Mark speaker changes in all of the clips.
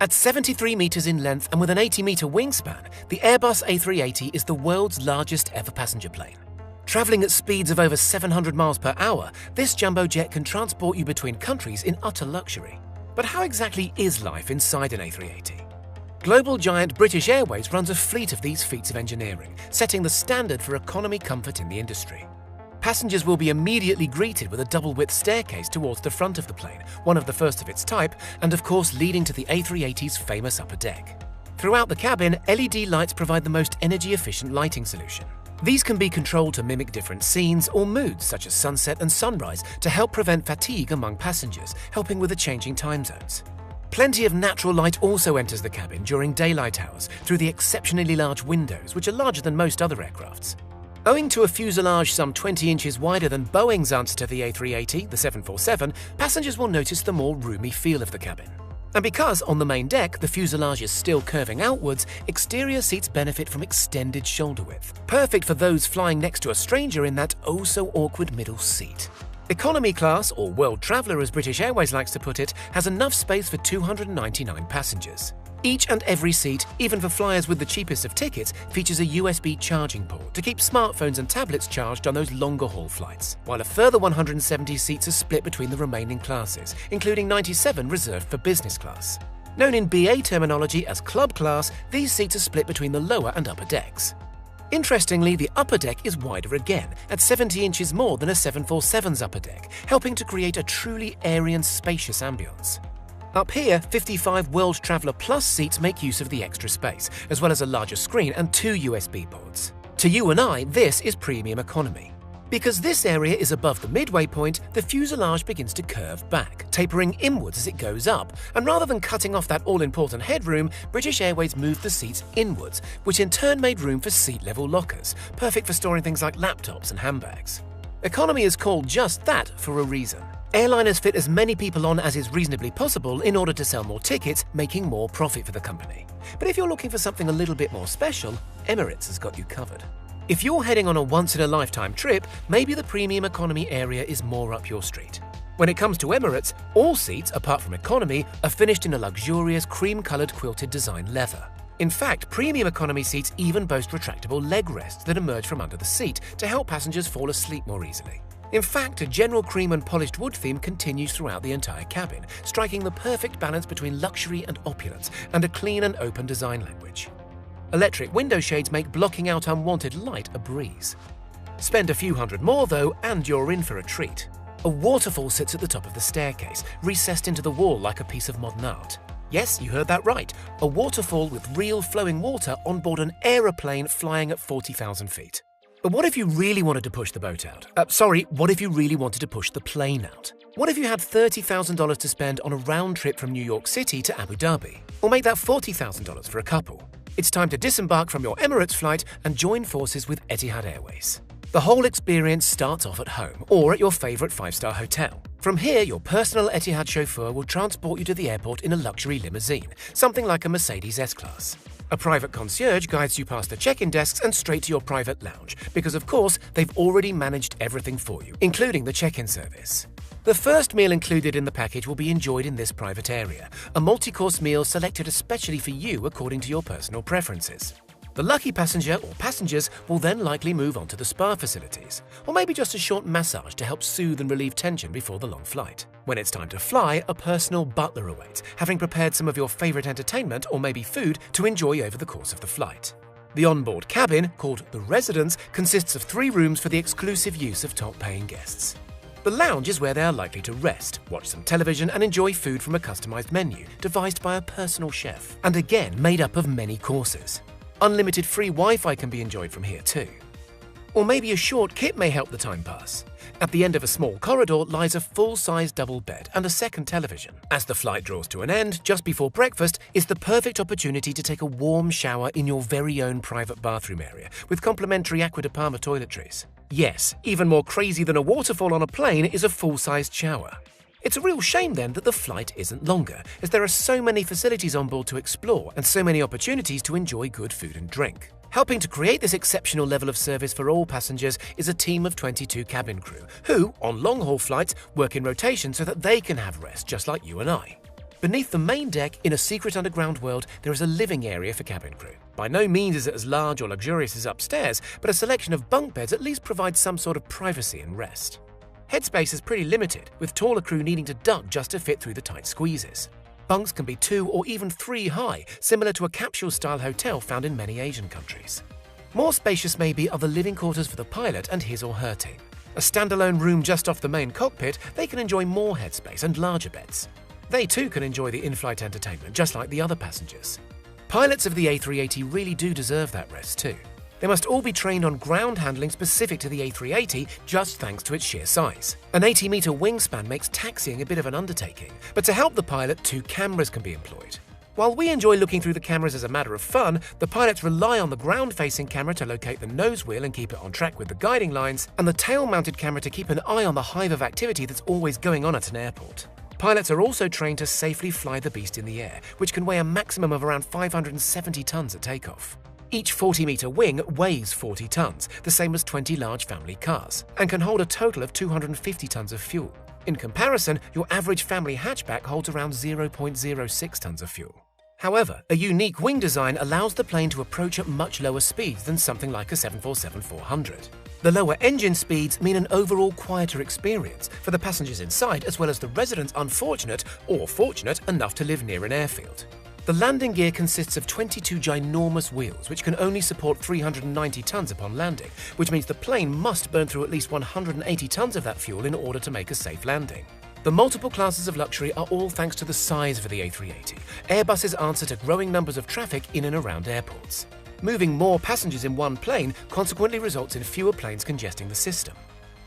Speaker 1: At 73 meters in length and with an 80-meter wingspan, the Airbus A380 is the world's largest ever passenger plane. Traveling at speeds of over 700 miles per hour, this jumbo jet can transport you between countries in utter luxury. But how exactly is life inside an A380? Global giant British Airways runs a fleet of these feats of engineering, setting the standard for economy comfort in the industry. Passengers will be immediately greeted with a double-width staircase towards the front of the plane, one of the first of its type, and of course leading to the A380's famous upper deck. Throughout the cabin, LED lights provide the most energy-efficient lighting solution. These can be controlled to mimic different scenes or moods such as sunset and sunrise to help prevent fatigue among passengers, helping with the changing time zones. Plenty of natural light also enters the cabin during daylight hours through the exceptionally large windows, which are larger than most other aircrafts. Owing to a fuselage some 20 inches wider than Boeing's answer to the A380, the 747, passengers will notice the more roomy feel of the cabin. And because on the main deck the fuselage is still curving outwards, exterior seats benefit from extended shoulder width, perfect for those flying next to a stranger in that oh-so-awkward middle seat. Economy class, or World Traveller as British Airways likes to put it, has enough space for 299 passengers. Each and every seat, even for flyers with the cheapest of tickets, features a USB charging port to keep smartphones and tablets charged on those longer haul flights, while a further 170 seats are split between the remaining classes, including 97 reserved for business class. Known in BA terminology as club class, these seats are split between the lower and upper decks. Interestingly, the upper deck is wider again, at 70 inches more than a 747's upper deck, helping to create a truly airy and spacious ambience. Up here, 55 World Traveller Plus seats make use of the extra space, as well as a larger screen and 2 USB ports. To you and I, this is premium economy. Because this area is above the midway point, the fuselage begins to curve back, tapering inwards as it goes up, and rather than cutting off that all-important headroom, British Airways moved the seats inwards, which in turn made room for seat-level lockers, perfect for storing things like laptops and handbags. Economy is called just that for a reason. Airliners fit as many people on as is reasonably possible in order to sell more tickets, making more profit for the company. But if you're looking for something a little bit more special, Emirates has got you covered. If you're heading on a once-in-a-lifetime trip, maybe the premium economy area is more up your street. When it comes to Emirates, all seats, apart from economy, are finished in a luxurious cream-coloured quilted design leather. In fact, premium economy seats even boast retractable leg rests that emerge from under the seat to help passengers fall asleep more easily. In fact, a general cream and polished wood theme continues throughout the entire cabin, striking the perfect balance between luxury and opulence, and a clean and open design language. Electric window shades make blocking out unwanted light a breeze. Spend a few hundred more though, and you're in for a treat. A waterfall sits at the top of the staircase, recessed into the wall like a piece of modern art. Yes, you heard that right, a waterfall with real flowing water on board an aeroplane flying at 40,000 feet. But what if you really wanted to push the boat out? What if you really wanted to push the plane out? What if you had $30,000 to spend on a round trip from New York City to Abu Dhabi? Or make that $40,000 for a couple? It's time to disembark from your Emirates flight and join forces with Etihad Airways. The whole experience starts off at home or at your favourite 5-star hotel. From here, your personal Etihad chauffeur will transport you to the airport in a luxury limousine, something like a Mercedes S-Class. A private concierge guides you past the check-in desks and straight to your private lounge, because of course, they've already managed everything for you, including the check-in service. The first meal included in the package will be enjoyed in this private area, a multi-course meal selected especially for you according to your personal preferences. The lucky passenger or passengers will then likely move on to the spa facilities, or maybe just a short massage to help soothe and relieve tension before the long flight. When it's time to fly, a personal butler awaits, having prepared some of your favorite entertainment or maybe food to enjoy over the course of the flight. The onboard cabin, called the residence, consists of 3 rooms for the exclusive use of top-paying guests. The lounge is where they are likely to rest, watch some television and enjoy food from a customized menu, devised by a personal chef, and again made up of many courses. Unlimited free Wi-Fi can be enjoyed from here too. Or maybe a short kip may help the time pass. At the end of a small corridor lies a full-size double bed and a second television. As the flight draws to an end, just before breakfast is the perfect opportunity to take a warm shower in your very own private bathroom area with complimentary Acqua di Parma toiletries. Yes, even more crazy than a waterfall on a plane is a full-sized shower. It's a real shame then that the flight isn't longer, as there are so many facilities on board to explore and so many opportunities to enjoy good food and drink. Helping to create this exceptional level of service for all passengers is a team of 22 cabin crew, who, on long-haul flights, work in rotation so that they can have rest just like you and I. Beneath the main deck, in a secret underground world, there is a living area for cabin crew. By no means is it as large or luxurious as upstairs, but a selection of bunk beds at least provides some sort of privacy and rest. Headspace is pretty limited, with taller crew needing to duck just to fit through the tight squeezes. Bunks can be 2 or even 3 high, similar to a capsule-style hotel found in many Asian countries. More spacious maybe are the living quarters for the pilot and his or her team. A standalone room just off the main cockpit, they can enjoy more headspace and larger beds. They too can enjoy the in-flight entertainment just like the other passengers. Pilots of the A380 really do deserve that rest too. They must all be trained on ground handling specific to the A380 just thanks to its sheer size. An 80-meter wingspan makes taxiing a bit of an undertaking, but to help the pilot, 2 cameras can be employed. While we enjoy looking through the cameras as a matter of fun, the pilots rely on the ground-facing camera to locate the nose wheel and keep it on track with the guiding lines, and the tail-mounted camera to keep an eye on the hive of activity that's always going on at an airport. Pilots are also trained to safely fly the beast in the air, which can weigh a maximum of around 570 tons at takeoff. Each 40-meter wing weighs 40 tons, the same as 20 large family cars, and can hold a total of 250 tons of fuel. In comparison, your average family hatchback holds around 0.06 tons of fuel. However, a unique wing design allows the plane to approach at much lower speeds than something like a 747-400. The lower engine speeds mean an overall quieter experience for the passengers inside as well as the residents unfortunate or fortunate enough to live near an airfield. The landing gear consists of 22 ginormous wheels which can only support 390 tons upon landing, which means the plane must burn through at least 180 tons of that fuel in order to make a safe landing. The multiple classes of luxury are all thanks to the size of the A380, Airbus's answer to growing numbers of traffic in and around airports. Moving more passengers in one plane consequently results in fewer planes congesting the system.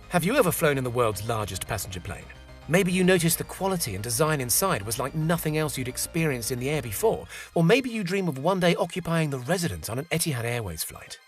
Speaker 1: Have you ever flown in the world's largest passenger plane? Maybe you noticed the quality and design inside was like nothing else you'd experienced in the air before, or maybe you dream of one day occupying the residence on an Etihad Airways flight.